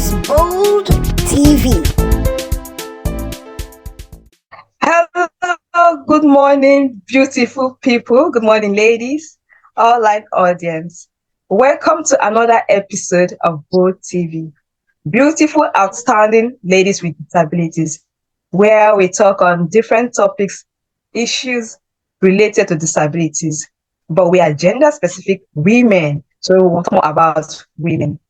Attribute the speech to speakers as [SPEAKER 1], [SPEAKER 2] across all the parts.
[SPEAKER 1] is Bold TV.
[SPEAKER 2] Hello, good morning, beautiful people. Good morning, ladies, all live audience. Welcome to another episode of Bold TV. Beautiful, outstanding ladies with disabilities, where we talk on different topics, issues related to disabilities. But we are gender specific women, so we want to talk more about women.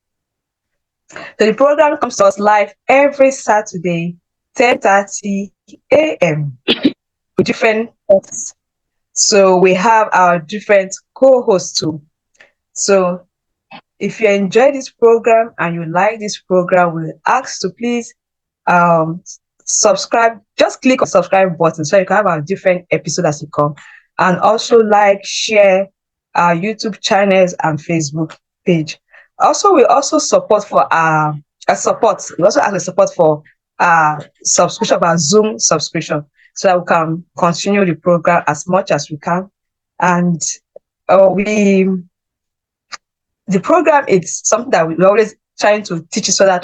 [SPEAKER 2] So the program comes to us live every Saturday, 10:30 a.m. with different hosts. So we have our different co-hosts too. So if you enjoy this program and you like this program, we ask to please subscribe. Just click on the subscribe button so you can have our different episodes as you come. And also like, share our YouTube channels and Facebook page. Also, we also support for support. We also ask the support for subscription, our Zoom subscription, so that we can continue the program as much as we can. And the program is something that we're always trying to teach each other,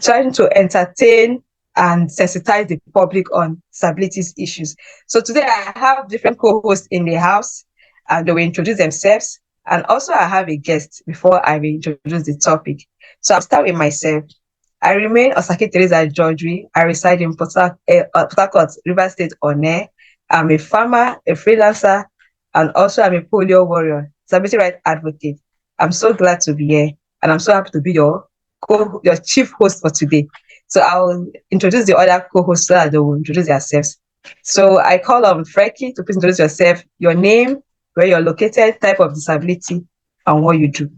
[SPEAKER 2] trying to entertain and sensitize the public on disabilities issues. So today I have different co-hosts in the house, and they will introduce themselves. And also I have a guest before I will introduce the topic. So I'll start with myself. I remain Osake Teresa Georgie. I reside in Port Harcourt, River State, One. I'm a farmer, a freelancer, and also I'm a polio warrior, disability rights advocate. I'm so glad to be here, and I'm so happy to be your chief host for today. So I'll introduce the other co-hosts so that they will introduce themselves. So I call on Frecky to please introduce yourself, your name, where you're located, type of disability, and what you do.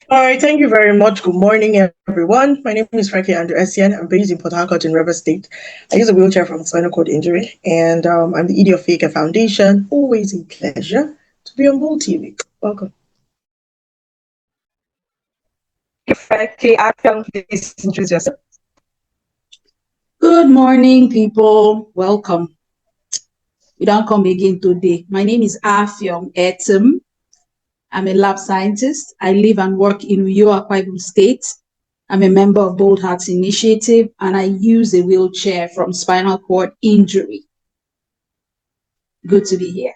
[SPEAKER 3] All right, thank you very much. Good morning, everyone. My name is Frankie Andrew Essien. I'm based in Port Harcourt in River State. I use a wheelchair from spinal cord injury, and I'm the ED of Faker Foundation. Always a pleasure to be on Bold TV. Welcome.
[SPEAKER 2] Frankie, please introduce yourself.
[SPEAKER 4] Good morning, people. Welcome. We don't come again today. My name is Afiom Etim. I'm a lab scientist. I live and work in Uyo, Akwa Ibom State. I'm a member of Bold Hearts Initiative, and I use a wheelchair from spinal cord injury. Good to be here.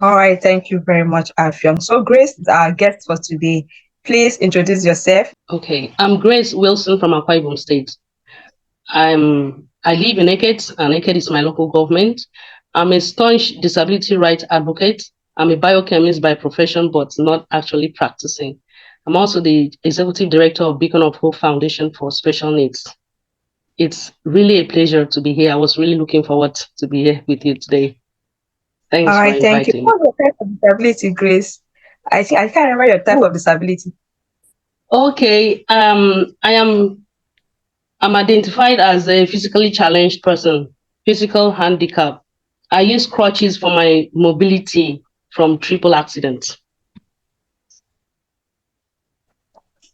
[SPEAKER 2] All right, thank you very much, Afiom. So Grace is our guest for today. Please introduce yourself.
[SPEAKER 5] Okay, I'm Grace Wilson from Akwa Ibom State. I live in Eket, and Eket is my local government. I'm a staunch disability rights advocate. I'm a biochemist by profession, but not actually practicing. I'm also the executive director of Beacon of Hope Foundation for Special Needs. It's really a pleasure to be here. I was really looking forward to be here with you today. Thanks
[SPEAKER 2] All right,
[SPEAKER 5] for
[SPEAKER 2] thank
[SPEAKER 5] inviting
[SPEAKER 2] you. What's your type of disability, Grace? I can't remember your type of disability.
[SPEAKER 5] Okay, I'm identified as a physically challenged person, physical handicap. I use crutches for my mobility from triple accidents.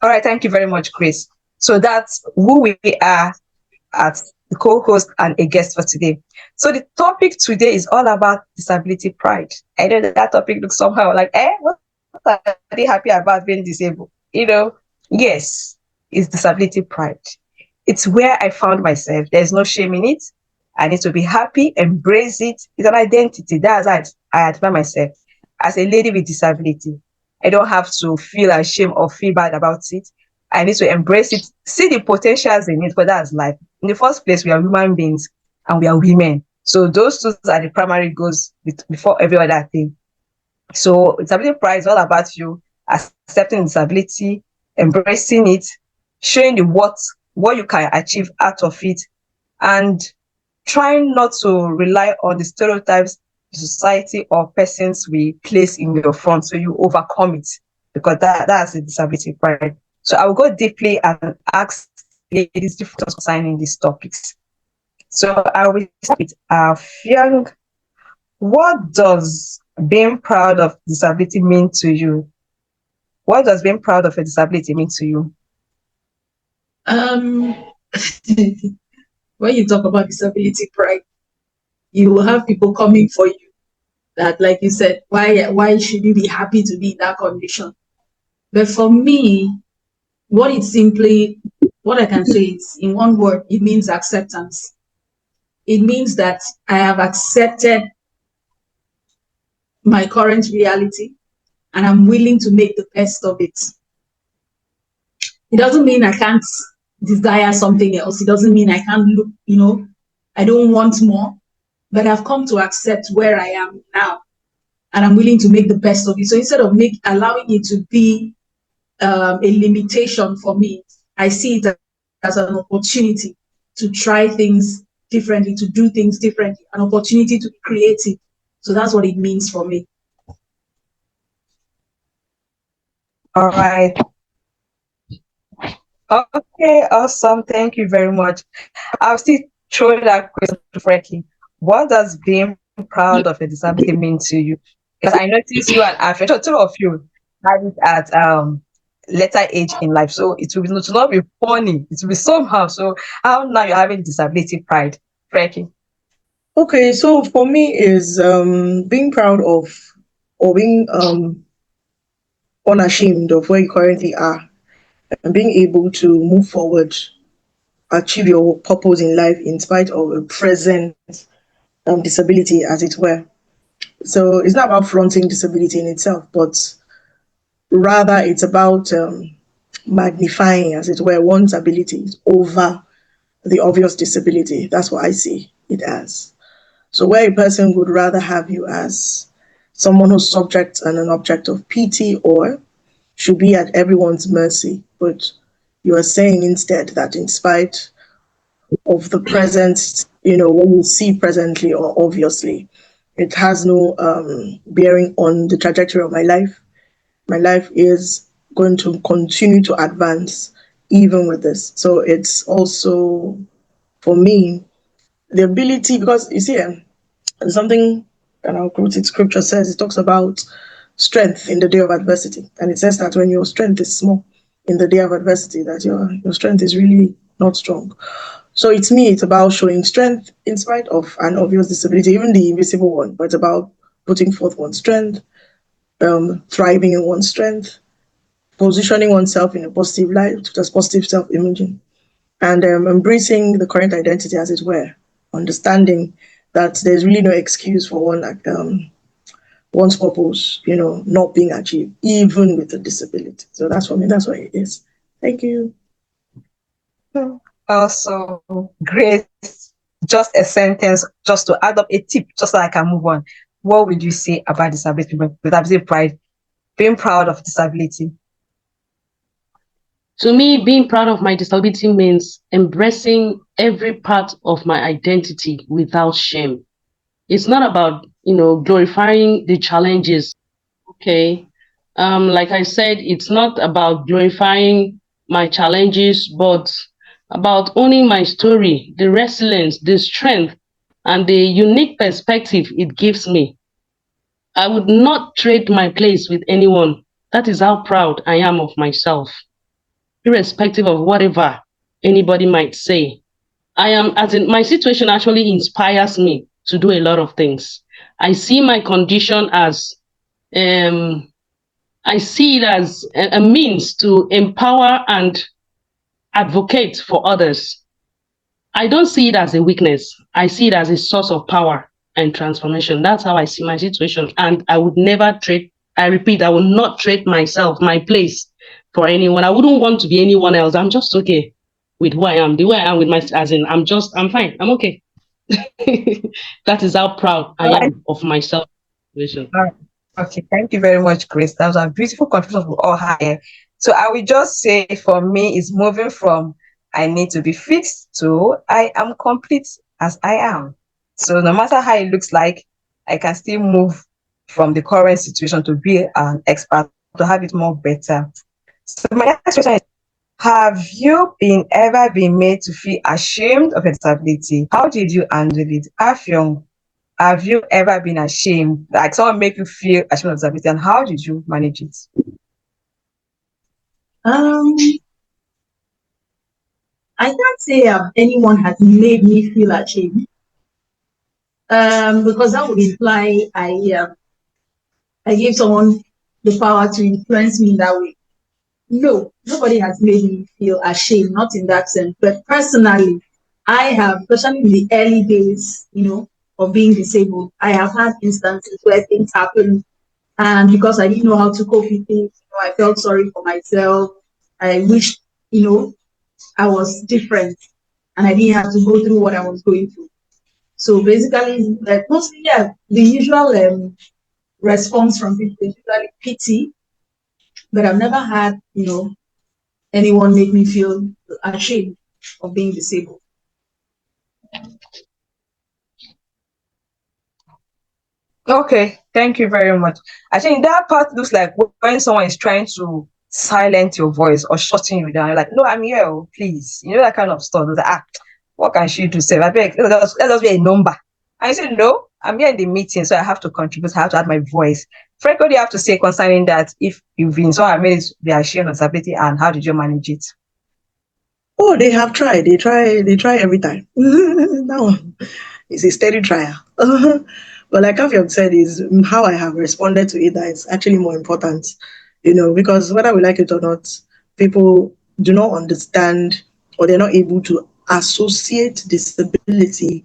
[SPEAKER 2] All right, thank you very much, Grace. So that's who we are as the co-host and a guest for today. So the topic today is all about disability pride. I know that topic looks somehow like, what are they happy about being disabled? Yes, it's disability pride. It's where I found myself. There's no shame in it. I need to be happy, embrace it. It's an identity. That's how I identify myself as a lady with disability. I don't have to feel ashamed or feel bad about it. I need to embrace it, see the potentials in it, but that's life. In the first place, we are human beings and we are women. So those two are the primary goals before every other thing. So disability pride is all about you accepting disability, embracing it, showing the what you can achieve out of it, and trying not to rely on the stereotypes society or persons we place in your front, so you overcome it, because that's a disability pride. So I will go deeply and ask ladies different concerning these topics. So I will start with Fiang. What does being proud of disability mean to you? What does being proud of a disability mean to you?
[SPEAKER 4] When you talk about disability pride, you will have people coming for you that, like you said, why should you be happy to be in that condition? But for me, what I can say is in one word, it means acceptance. It means that I have accepted my current reality and I'm willing to make the best of it. It doesn't mean I can't desire something else. It doesn't mean I can't look, I don't want more, but I've come to accept where I am now and I'm willing to make the best of it. So instead of allowing it to be a limitation for me, I see it as an opportunity to try things differently, to do things differently, an opportunity to be creative. So that's what it means for me.
[SPEAKER 2] All right. Okay, awesome. Thank you very much. I'll still throw that question to Frankie. What does being proud of a disability mean to you? Because I noticed you and Afia, so two of you had it at later age in life. So it will not be funny. It will be somehow. So how now you're having disability pride, Frankie?
[SPEAKER 3] Okay, so for me is being proud of or being unashamed of where you currently are and being able to move forward, achieve your purpose in life in spite of a present disability, as it were. So it's not about flaunting disability in itself, but rather it's about magnifying, as it were, one's abilities over the obvious disability. That's what I see it as. So where a person would rather have you as someone who's subject and an object of pity or should be at everyone's mercy, but you are saying instead that in spite of the present, what you see presently or obviously, it has no bearing on the trajectory of my life. My life is going to continue to advance even with this. So it's also, for me, the ability, because you see, something, and I'll quote it, scripture says, it talks about strength in the day of adversity. And it says that when your strength is small in the day of adversity, that your strength is really not strong. So it's me, it's about showing strength in spite of an obvious disability, even the invisible one, but it's about putting forth one's strength, thriving in one's strength, positioning oneself in a positive light, just positive self-imaging, and embracing the current identity, as it were, understanding that there's really no excuse for one's purpose, not being achieved, even with a disability. So that's for me, that's what it is. Thank you.
[SPEAKER 2] Also, great. Just a sentence, just to add up a tip, just so I can move on. What would you say about disability pride, being proud of disability?
[SPEAKER 5] To me, being proud of my disability means embracing every part of my identity without shame. It's not about, glorifying the challenges. Okay. Like I said, it's not about glorifying my challenges, but about owning my story, the resilience, the strength, and the unique perspective it gives me. I would not trade my place with anyone. That is how proud I am of myself, irrespective of whatever anybody might say. My situation actually inspires me to do a lot of things. I see my condition as, I see it as a means to empower and advocate for others. I don't see it as a weakness. I see it as a source of power and transformation. That's how I see my situation. And I would never trade, I repeat, I will not trade myself, my place for anyone. I wouldn't want to be anyone else. I'm just okay with who I am. The way I am with I'm fine. I'm okay. That is how proud I am of myself.
[SPEAKER 2] All right. Okay, thank you very much, Grace. That was a beautiful contribution we all had here. So I will just say for me, it's moving from I need to be fixed to I am complete as I am. So no matter how it looks like, I can still move from the current situation to be an expert, to have it more better. So my next question is, have you ever been made to feel ashamed of a disability? How did you handle it? Afyong, have you ever been ashamed, like someone make you feel ashamed of disability, and how did you manage it?
[SPEAKER 4] I can't say anyone has made me feel ashamed, because that would imply I gave someone the power to influence me in that way. No, nobody has made me feel ashamed, not in that sense. But personally, I have, especially in the early days, of being disabled, I have had instances where things happen, and because I didn't know how to cope with things, I felt sorry for myself. I wished, I was different and I didn't have to go through what I was going through. So basically, like mostly, yeah, the usual response from people is usually pity, but I've never had, anyone make me feel ashamed of being disabled.
[SPEAKER 2] Okay, thank you very much. I think that part looks like when someone is trying to silence your voice or shutting you down. You're like, no, I'm here, oh, please. You know that kind of stuff. Like, what can she do? Say, I beg, let us be a number. I said, no, I'm here in the meeting, so I have to contribute. I have to add my voice. Frank, what do you have to say concerning that? If you've been so amazed be ashamed of disability, and how did you manage it?
[SPEAKER 3] Oh, they have tried. They try every time. That one is a steady trial. But like Afiam said, is how I have responded to it that is actually more important. Because whether we like it or not, people do not understand or they're not able to associate disability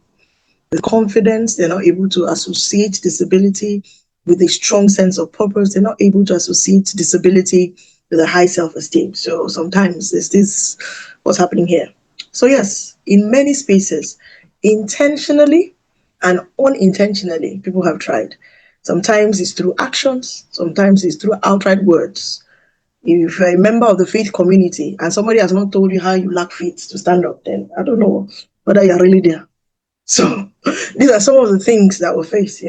[SPEAKER 3] with confidence. They're not able to associate disability with a strong sense of purpose. They're not able to associate disability with a high self-esteem. So sometimes is this what's happening here? So yes, in many spaces, intentionally and unintentionally, people have tried. Sometimes it's through actions, sometimes it's through outright words. If you're a member of the faith community and somebody has not told you how you lack faith to stand up, then I don't know whether you're really there. So these are some of the things that we face,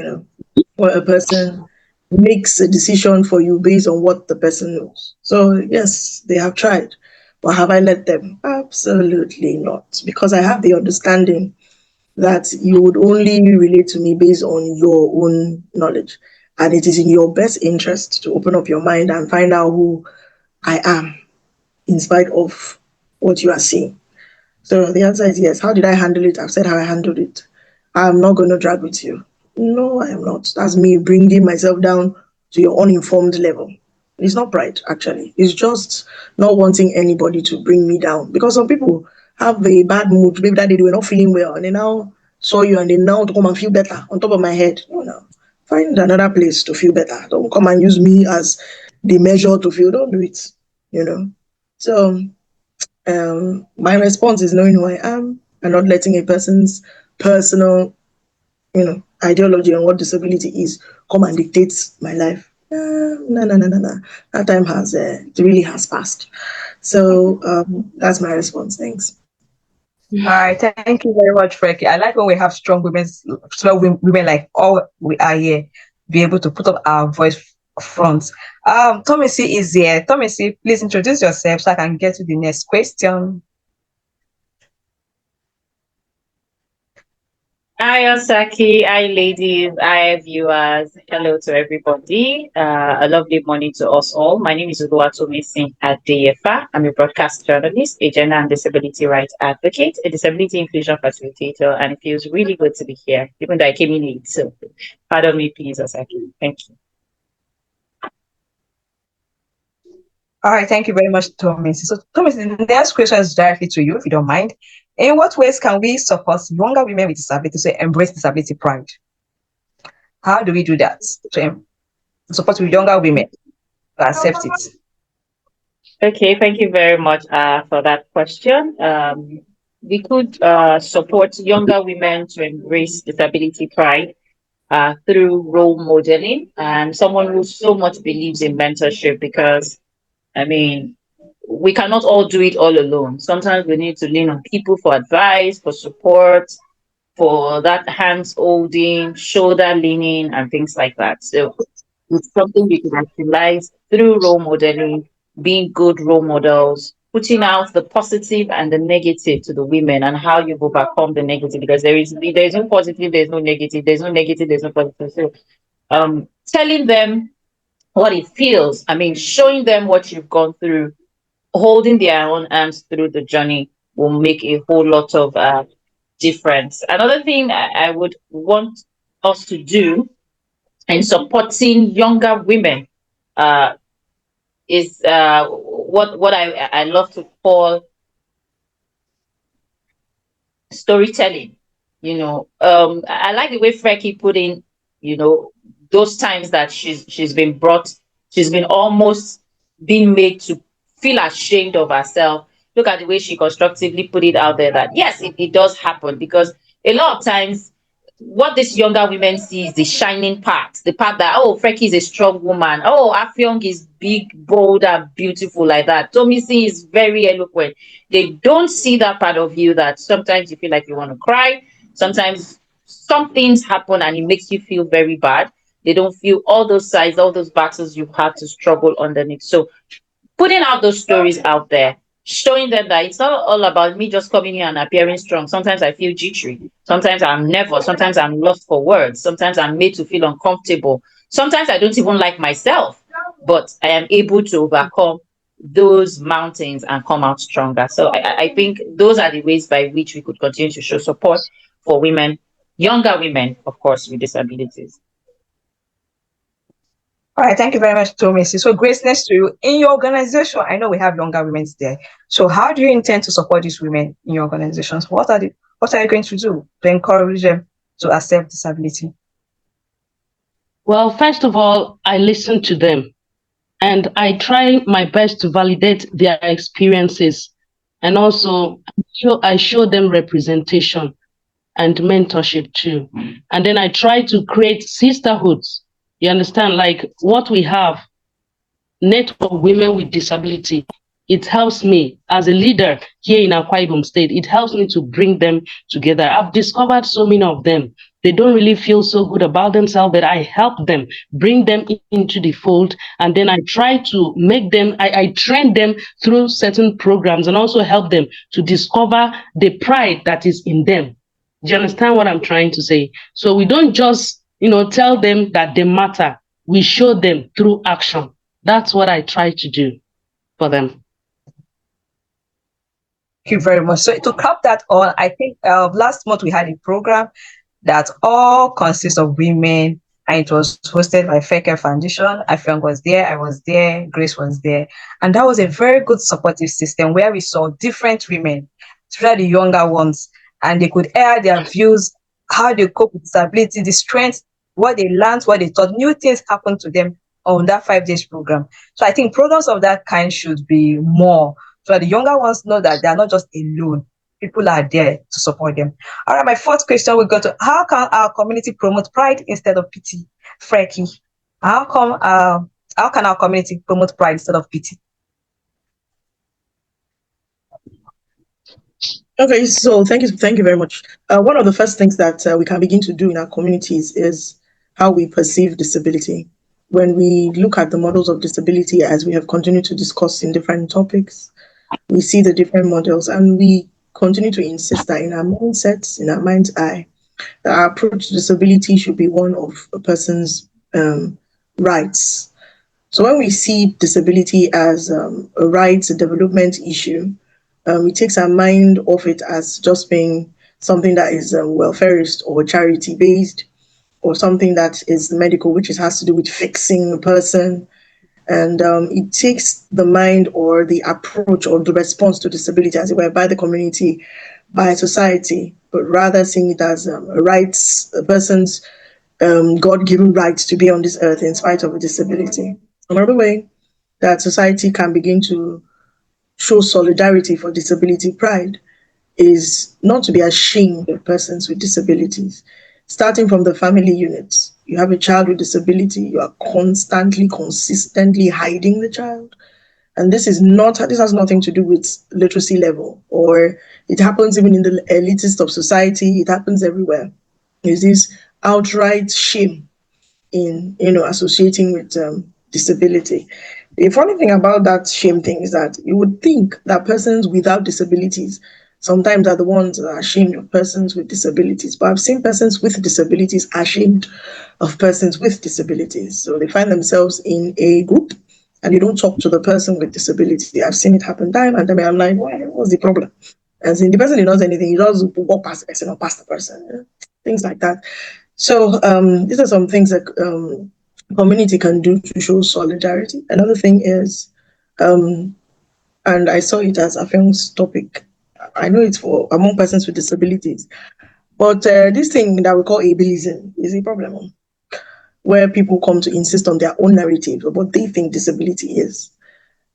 [SPEAKER 3] where a person makes a decision for you based on what the person knows. So yes, they have tried. But have I let them? Absolutely not. Because I have the understanding that you would only relate to me based on your own knowledge. And it is in your best interest to open up your mind and find out who I am in spite of what you are seeing. So the answer is yes. How did I handle it? I've said how I handled it. I'm not going to drag with you. No, I am not. That's me bringing myself down to your uninformed level. It's not pride, actually. It's just not wanting anybody to bring me down. Because some people have a bad mood. Maybe that day they were not feeling well and they now saw you and they now to come and feel better on top of my head. No, no. Find another place to feel better. Don't come and use me as the measure to feel. Don't do it. You know. So my response is knowing who I am and not letting a person's personal, ideology on what disability is come and dictate my life. No, no, no, no, no. That time it really has passed. So that's my response. Thanks.
[SPEAKER 2] All right, thank you very much, Frankie. I like when we have strong women like all we are here, be able to put up our voice front. Tommy C is here. Tommy C, please introduce yourself so I can get to the next question.
[SPEAKER 6] Hi, Osaki. Hi, ladies. Hi, viewers. Hello to everybody. A lovely morning to us all. My name is Oluwatomisin Adeyefa. I'm a broadcast journalist, a gender and disability rights advocate, a disability inclusion facilitator, and it feels really good to be here, even though I came in late. So, pardon me, please, Osaki. Thank you.
[SPEAKER 2] All right, thank you very much, Tommy. So, Tommy, the next question is directly to you, if you don't mind. In what ways can we support younger women with disabilities to embrace disability pride? How do we do that to support with younger women to accept it?
[SPEAKER 6] Okay, thank you very much for that question. We could support younger women to embrace disability pride through role modeling and someone who so much believes in mentorship because, I mean, we cannot all do it all alone. Sometimes we need to lean on people for advice, for support, for that hands holding, shoulder leaning, and things like that. So it's something we can actualize through role modeling, being good role models, putting out the positive and the negative to the women and how you overcome the negative because there is no positive, there's no negative, there's no negative, there's no positive. So telling them what it feels, I mean, showing them what you've gone through, holding their own hands through the journey will make a whole lot of difference. Another thing I would want us to do in supporting younger women uh, is what I love to call storytelling. I like the way Frankie put in, those times that she's been almost being made to feel ashamed of herself. Look at the way she constructively put it out there that yes, it does happen, because a lot of times what these younger women see is the shining part, the part that, oh, Freki is a strong woman. Oh, Afyong is big, bold, and beautiful like that. Tomisi is very eloquent. They don't see that part of you that sometimes you feel like you want to cry. Sometimes some things happen and it makes you feel very bad. They don't feel all those sides, all those battles you've had to struggle underneath. So putting out those stories out there, showing them that it's not all about me just coming here and appearing strong. Sometimes I feel jittery. Sometimes I'm nervous. Sometimes I'm lost for words. Sometimes I'm made to feel uncomfortable. Sometimes I don't even like myself, but I am able to overcome those mountains and come out stronger. So I think those are the ways by which we could continue to show support for women, younger women, of course, with disabilities.
[SPEAKER 2] All right, thank you very much, Tomisi. So, Grace, next to you, in your organization, I know we have younger women there. So, how do you intend to support these women in your organizations? What are you going to do to encourage them to accept disability?
[SPEAKER 5] Well, first of all, I listen to them and I try my best to validate their experiences, and also I show them representation and mentorship too. And then I try to create sisterhoods. You understand, like what we have, network women with disability. It helps me as a leader here in Akwa Ibom State. It helps me to bring them together. I've discovered so many of them. They don't really feel so good about themselves, but I help them, bring them into the fold, and then I try to make them, I train them through certain programs and also help them to discover the pride that is in them. Do you understand what I'm trying to say? So we don't just, tell them that they matter. We show them through action. That's what I try to do for them.
[SPEAKER 2] Thank you very much. So to cap that on, I think last month we had a program that all consists of women, and it was hosted by Feke Foundation. Afyong was there, I was there, Grace was there, and that was a very good supportive system where we saw different women, especially the younger ones, and they could air their views, how they cope with disability, the strengths, what they learned, what they thought, new things happened to them on that 5 days program. So I think programs of that kind should be more, so that the younger ones know that they are not just alone. People are there to support them. All right, my fourth question will go to, how can our community promote pride instead of pity? Frankie, how can our community promote pride instead of pity?
[SPEAKER 3] Okay, so thank you very much. One of the first things that we can begin to do in our communities is how we perceive disability. When we look at the models of disability, as we have continued to discuss in different topics, we see the different models, and we continue to insist that in our mindsets, in our mind's eye, that our approach to disability should be one of a person's rights. So when we see disability as a rights, a development issue, it takes our mind off it as just being something that is welfareist or charity-based, or something that is medical, which has to do with fixing a person. And it takes the mind or the approach or the response to disability, as it were, by the community, by society, but rather seeing it as a person's God-given rights to be on this earth in spite of a disability. Another way that society can begin to show solidarity for disability pride is not to be ashamed of persons with disabilities. Starting from the family units, you have a child with disability, you are consistently hiding the child. And this has nothing to do with literacy level, or it happens even in the elitist of society, it happens everywhere. There's this outright shame in associating with disability. The funny thing about that shame thing is that you would think that persons without disabilities sometimes are the ones that are ashamed of persons with disabilities. But I've seen persons with disabilities ashamed of persons with disabilities. So they find themselves in a group and they don't talk to the person with disability. I've seen it happen time and time. I'm like, what's the problem? As in, the person knows anything, you just walk past the person or past the person, things like that. So these are some things that community can do to show solidarity. Another thing is and I saw it as a film's topic. I know it's for among persons with disabilities, but this thing that we call ableism is a problem where people come to insist on their own narrative of what they think disability is.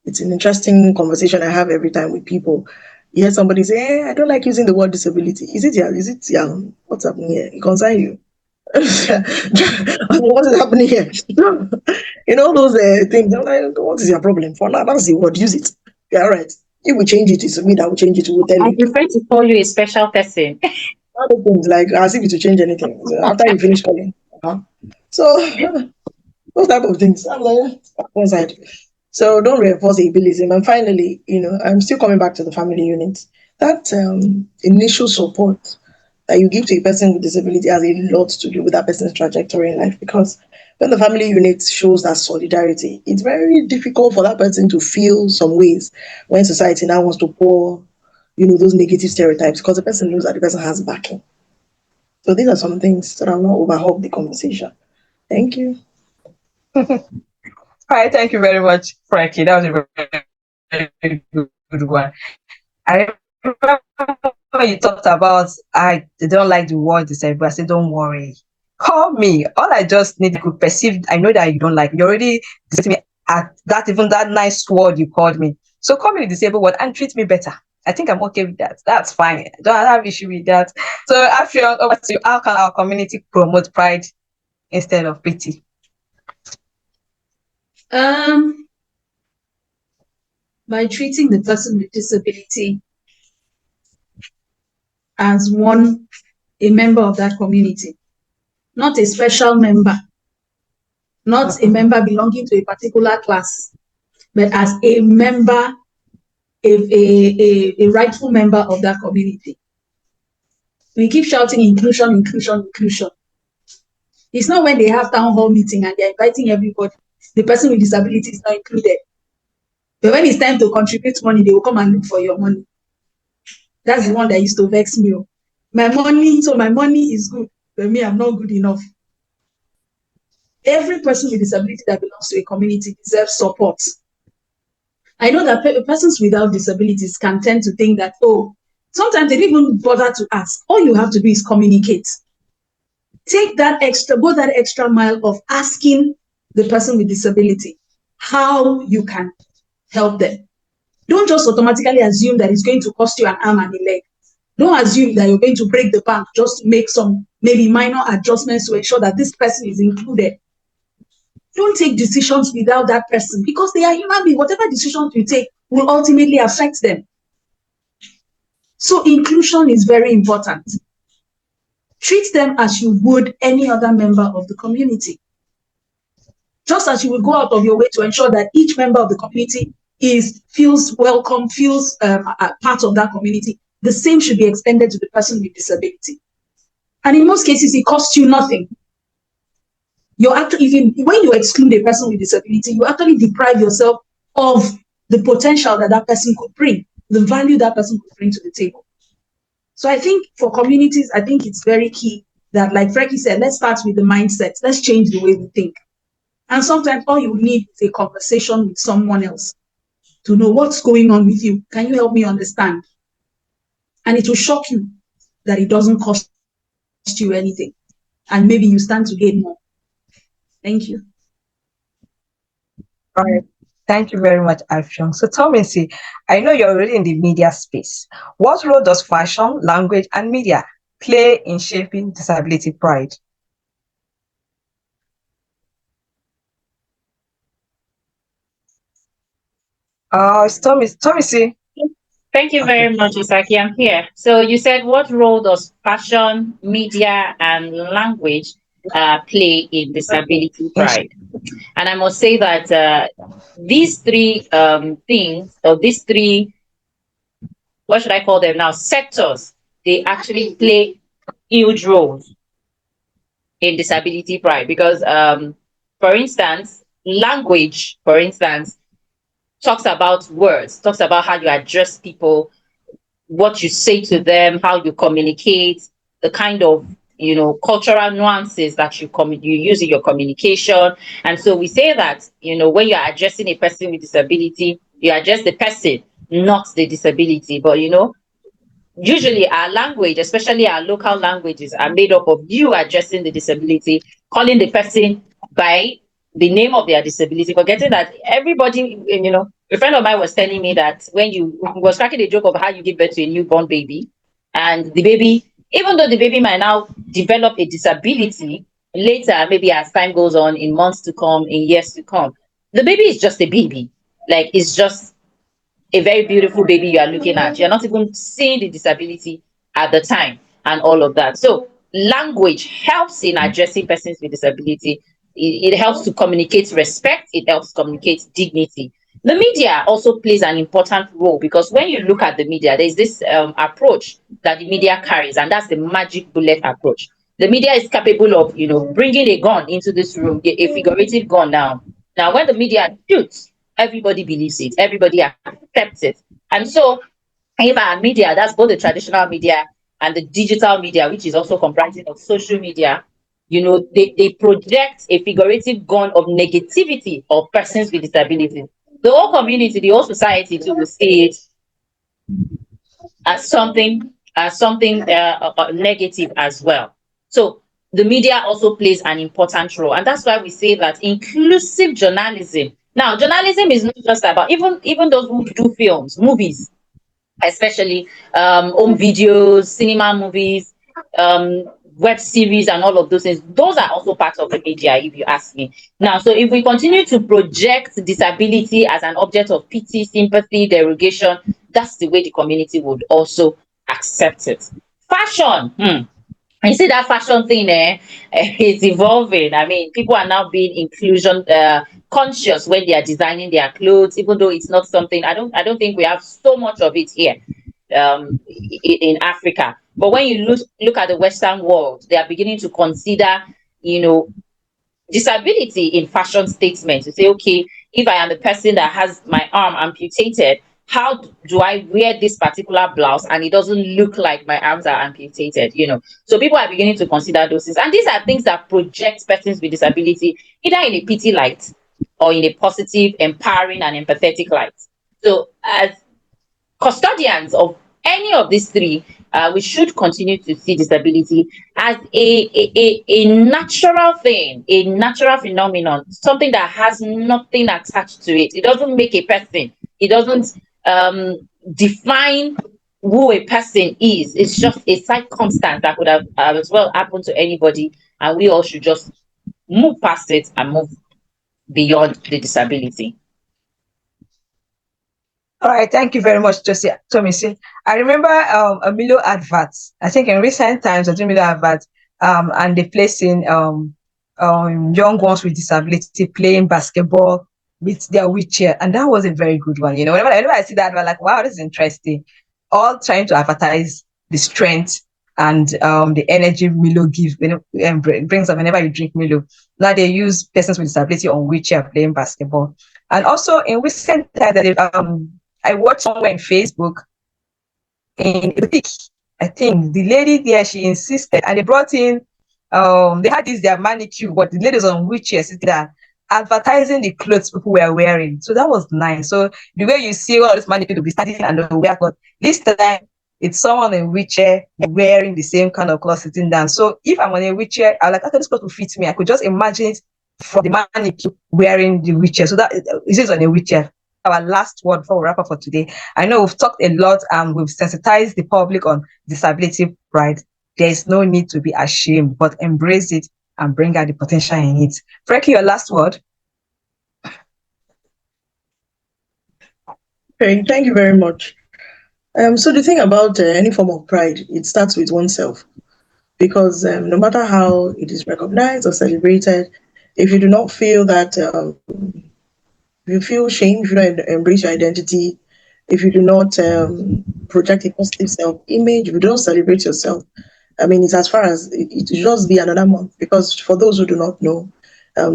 [SPEAKER 3] It's an interesting conversation I have every time with people. You hear somebody say, I don't like using the word disability. Is it young? Is it young? What's happening here? It concerns you. What is happening here? You know those things. I'm like, what is your problem? For now, that's the word. Use it. Yeah, all right. If we change it, it's me that will change it. We'll tell
[SPEAKER 6] I
[SPEAKER 3] you.
[SPEAKER 6] prefer to call you a special person.
[SPEAKER 3] Other things like as if it will change anything. So after you finish calling. So those type of things. I'm like, one side. So don't reinforce ableism. And finally, I'm still coming back to the family unit. That initial support that you give to a person with disability has a lot to do with that person's trajectory in life, because when the family unit shows that solidarity, it's very difficult for that person to feel some ways when society now wants to pour, those negative stereotypes, because the person knows that the person has backing. So these are some things that will not overhog the conversation. Thank you.
[SPEAKER 2] All right, thank you very much, Frankie. That was a very good one. I remember when you talked about I don't like the word disabled. I said, don't worry. Call me. All I just need to perceive, I know that you don't like me. You already dismissed me at that, even that nice word you called me. So call me the disabled word and treat me better. I think I'm okay with that. That's fine. I don't have issue with that. So after over to you, how can our community promote pride instead of pity?
[SPEAKER 4] By treating the person with disability as a member of that community, not a special member, not a member belonging to a particular class, but as a member, a rightful member of that community. We keep shouting inclusion, inclusion, inclusion. It's not when they have town hall meeting and they're inviting everybody, the person with disability is not included. But when it's time to contribute money, they will come and look for your money. That's the one that used to vex me. My money is good, but me, I'm not good enough. Every person with disability that belongs to a community deserves support. I know that persons without disabilities can tend to think that, sometimes they don't even bother to ask. All you have to do is communicate. Go that extra mile of asking the person with disability how you can help them. Don't just automatically assume that it's going to cost you an arm and a leg. Don't assume that you're going to break the bank just to make some maybe minor adjustments to ensure that this person is included. Don't take decisions without that person, because they are human beings. Whatever decisions you take will ultimately affect them. So inclusion is very important. Treat them as you would any other member of the community. Just as you will go out of your way to ensure that each member of the community feels welcome, feels a part of that community, the same should be extended to the person with disability. And in most cases, it costs you nothing. When you exclude a person with disability, you actually deprive yourself of the potential that person could bring, the value that person could bring to the table. So I think for communities, I think it's very key that, like Frankie said, let's start with the mindset. Let's change the way we think. And sometimes all you need is a conversation with someone else to know what's going on with you. Can you help me understand? And it will shock you that it doesn't cost you anything. And maybe you stand to gain more. Thank you.
[SPEAKER 2] All right. Thank you very much, Alfion. So, Tomisi, I know you're already in the media space. What role does fashion, language, and media play in shaping disability pride? It's Tomisi.
[SPEAKER 6] Thank you very much, Isaki. I'm here. So you said, what role does fashion, media, and language play in disability pride? And I must say that these three things, or these three, what should I call them now, sectors, they actually play huge roles in disability pride. Because, for instance, language, for instance, talks about words, talks about how you address people, what you say to them, how you communicate, the kind of cultural nuances that you use in your communication. And so we say that when you are addressing a person with disability, you address the person not the disability. But usually our language, especially our local languages, are made up of you addressing the disability, calling the person by the name of their disability, forgetting that everybody, a friend of mine was telling me that when you was cracking a joke of how you give birth to a newborn baby, and the baby, even though the baby might now develop a disability later, maybe as time goes on, in months to come, in years to come, the baby is just a baby. Like, it's just a very beautiful baby you are looking at. You're not even seeing the disability at the time and all of that. So language helps in addressing persons with disability. It helps to communicate respect. It helps communicate dignity. The media also plays an important role, because when you look at the media, there's this approach that the media carries, and that's the magic bullet approach. The media is capable of, bringing a gun into this room, a figurative gun now. Now, when the media shoots, everybody believes it, everybody accepts it. And so, if our media, that's both the traditional media and the digital media, which is also comprising of social media, they project a figurative gun of negativity of persons with disabilities. The whole community, the whole society too will see it as something negative as well. So the media also plays an important role, and that's why we say that inclusive journalism. Now, journalism is not just about, even those who do films, movies, especially home videos, cinema movies, web series, and all of those things. Those are also part of the media, if you ask me. Now, so if we continue to project disability as an object of pity, sympathy, derogation, that's the way the community would also accept it. Fashion. You see that fashion thing, it's evolving. I mean, people are now being inclusion conscious when they are designing their clothes, even though it's not something, I don't think we have so much of it here in Africa. But when you look at the Western world, they are beginning to consider, you know, disability in fashion statements. You say, okay, if I am the person that has my arm amputated, how do I wear this particular blouse and it doesn't look like my arms are amputated? So people are beginning to consider those things, and these are things that project persons with disability either in a pity light or in a positive, empowering, and empathetic light. So as custodians of any of these three, we should continue to see disability as a natural thing, a natural phenomenon, something that has nothing attached to it. It doesn't make a person, it doesn't define who a person is. It's just a circumstance that could have as well happened to anybody, and we all should just move past it and move beyond the disability.
[SPEAKER 2] All right, thank you very much, Josie. Tomisi. I remember a Milo advert. I think in recent times, I did Milo advert, and they placing young ones with disability playing basketball with their wheelchair, and that was a very good one. Whenever I see that, I'm like, wow, this is interesting. All trying to advertise the strength and the energy Milo gives when it brings up whenever you drink Milo. Now they use persons with disability on wheelchair playing basketball, and also in recent times that I watched somewhere in Facebook in a boutique. I think the lady there, she insisted, and they brought in, they had this their manicure, but the ladies on wheelchair sitting there advertising the clothes people were wearing. So that was nice. So the way you see all this manicure to be standing and the wear clothes, this time it's someone in wheelchair wearing the same kind of clothes sitting down. So if I'm on a wheelchair, I'm like, okay, this clothes will fit me. I could just imagine it from the manicure wearing the wheelchair. So that this is on a wheelchair. Our last word before we wrap up for today. I know we've talked a lot and we've sensitized the public on disability pride. There is no need to be ashamed, but embrace it and bring out the potential in it. Frankie, your last word.
[SPEAKER 3] Okay, thank you very much. So the thing about any form of pride, it starts with oneself, because no matter how it is recognized or celebrated, if you do not feel that, if you feel shame, if you don't embrace your identity, if you do not project a positive self-image, if you don't celebrate yourself, I mean, it's as far as it will just be another month. Because for those who do not know,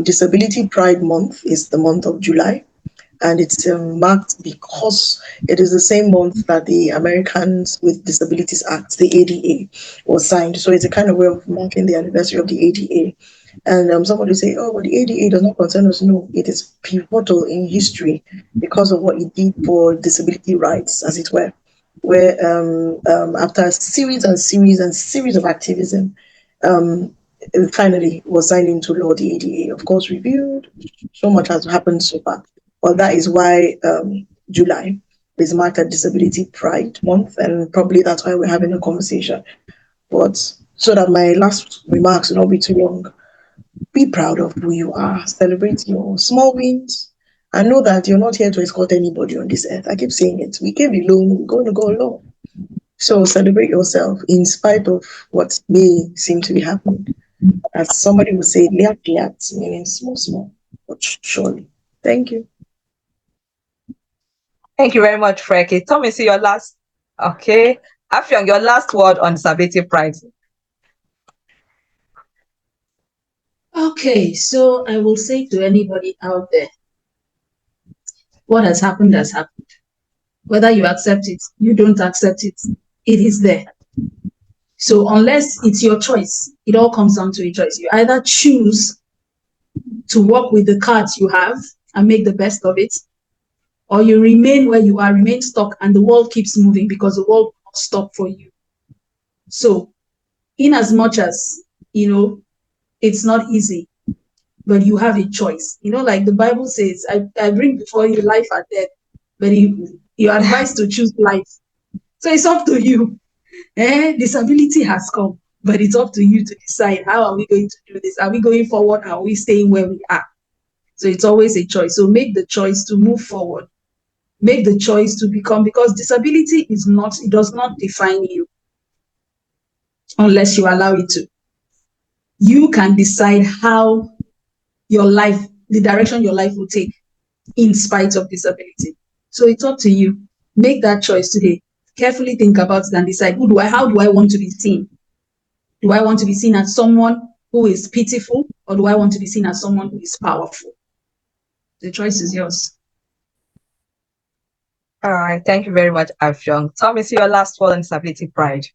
[SPEAKER 3] Disability Pride Month is the month of July, and it's marked because it is the same month that the Americans with Disabilities Act, the ADA, was signed. So it's a kind of way of marking the anniversary of the ADA. And somebody say, oh, but the ADA does not concern us. No, it is pivotal in history because of what it did for disability rights, as it were, where after a series and series and series of activism, it finally was signed into law, the ADA. Of course, reviewed. So much has happened so far. Well, that is why July is marked as Disability Pride Month, and probably that's why we're having a conversation. But so that my last remarks will not be too long, be proud of who you are, celebrate your small wins, and know that you're not here to escort anybody on this earth. I keep saying it. We came alone, we're going to go alone. So celebrate yourself in spite of what may seem to be happening. As somebody would say, liat liat, meaning small, small, but surely. Thank you.
[SPEAKER 2] Thank you very much, Frankie. Tommy, see your last. Okay. Afyon, your last word on disability pride.
[SPEAKER 4] Okay, so I will say to anybody out there, what has happened has happened. Whether you accept it, you don't accept it, it is there. So unless it's your choice, it all comes down to a choice. You either choose to work with the cards you have and make the best of it, or you remain where you are, remain stuck, and the world keeps moving because the world will not stop for you. So in as much as, it's not easy, but you have a choice. Like the Bible says, I bring before you life and death, but you're advised to choose life. So it's up to you. Disability has come, but it's up to you to decide, how are we going to do this? Are we going forward? Are we staying where we are? So it's always a choice. So make the choice to move forward. Make the choice to become, because disability it does not define you unless you allow it to. You can decide how your life, the direction your life will take in spite of disability. So it's up to you. Make that choice today. Carefully think about it and decide, how do I want to be seen? Do I want to be seen as someone who is pitiful, or do I want to be seen as someone who is powerful? The choice is yours.
[SPEAKER 2] All right. Thank you very much, Afyon. Tommy, see your last word on disability pride.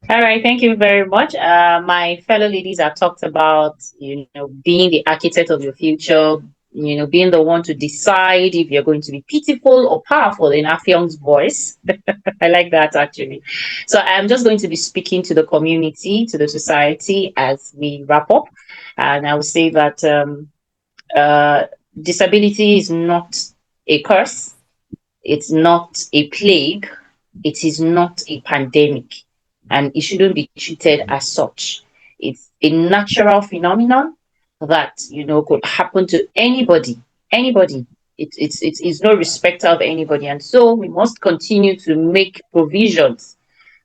[SPEAKER 6] All right, thank you very much. My fellow ladies have talked about, being the architect of your future, being the one to decide if you're going to be pitiful or powerful in Afyon's voice. I like that actually. So I'm just going to be speaking to the community, to the society as we wrap up. And I will say that disability is not a curse, it's not a plague, it is not a pandemic, and it shouldn't be treated as such. It's a natural phenomenon that could happen to anybody. Anybody. It's no respecter of anybody, and so we must continue to make provisions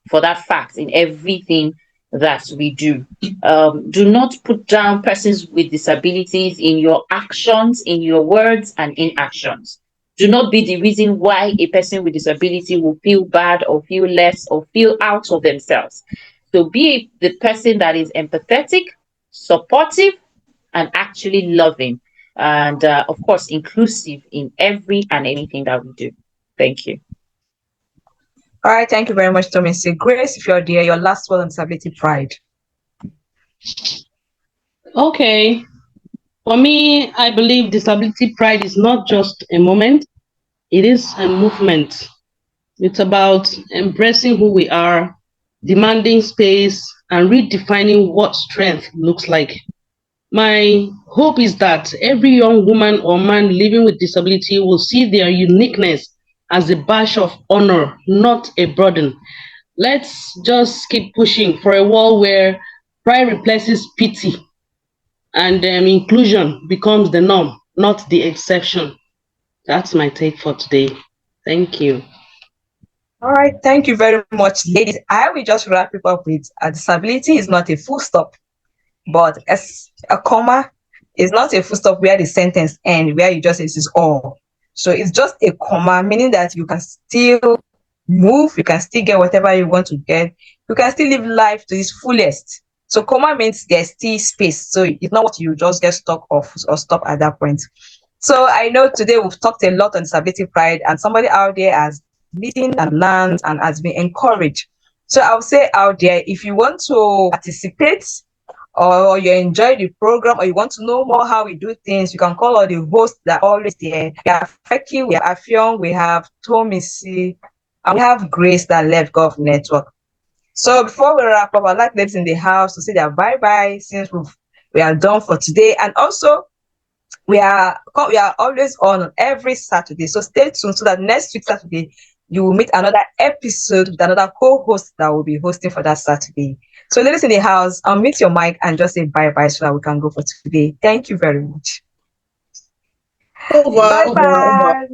[SPEAKER 6] for that fact in everything that we do. Do not put down persons with disabilities in your actions, in your words, and inactions. Do not be the reason why a person with disability will feel bad or feel less or feel out of themselves. So be the person that is empathetic, supportive, and actually loving, and of course, inclusive in every and anything that we do. Thank you.
[SPEAKER 2] All right. Thank you very much, Tommy. Say, Grace, if you're there, your last word on disability pride.
[SPEAKER 5] Okay. For me, I believe disability pride is not just a moment, it is a movement. It's about embracing who we are, demanding space, and redefining what strength looks like. My hope is that every young woman or man living with disability will see their uniqueness as a badge of honor, not a burden. Let's just keep pushing for a world where pride replaces pity and inclusion becomes the norm, not the exception. That's my take for today. Thank you.
[SPEAKER 2] All right. Thank you very much, ladies. I will just wrap it up with a disability is not a full stop, but as a comma is not a full stop where the sentence ends, where you just say this is all. So it's just a comma, meaning that you can still move, you can still get whatever you want to get, you can still live life to its fullest. So comma means there's still space. So it's not what you just get stuck off or stop at that point. So I know today we've talked a lot on disability pride, and somebody out there has listened and learned and has been encouraged. So I'll say out there, if you want to participate or you enjoy the program or you want to know more how we do things, you can call all the hosts that are always there. We have Feki, we have Afion, we have Tomisi, and we have Grace that left Gulf Network. So before we wrap up, I'd like ladies in the house to say their bye-bye since we are done for today. And also we are always on every Saturday. So stay tuned so that next week Saturday you will meet another episode with another co-host that will be hosting for that Saturday. So ladies in the house, I'll mute your mic and just say bye-bye so that we can go for today. Thank you very much.
[SPEAKER 3] Over.
[SPEAKER 2] Bye-bye.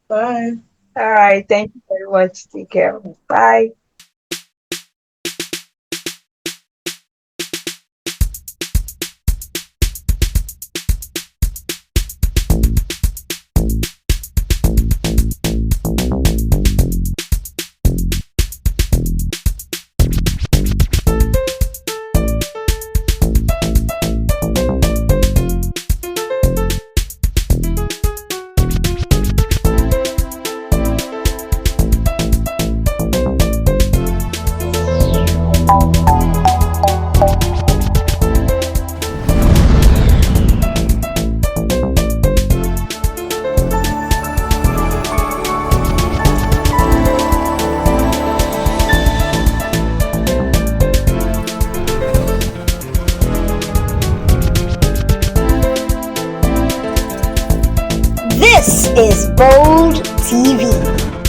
[SPEAKER 3] Bye.
[SPEAKER 2] All right. Thank you very much. Take care. Bye.
[SPEAKER 1] This is Bold TV.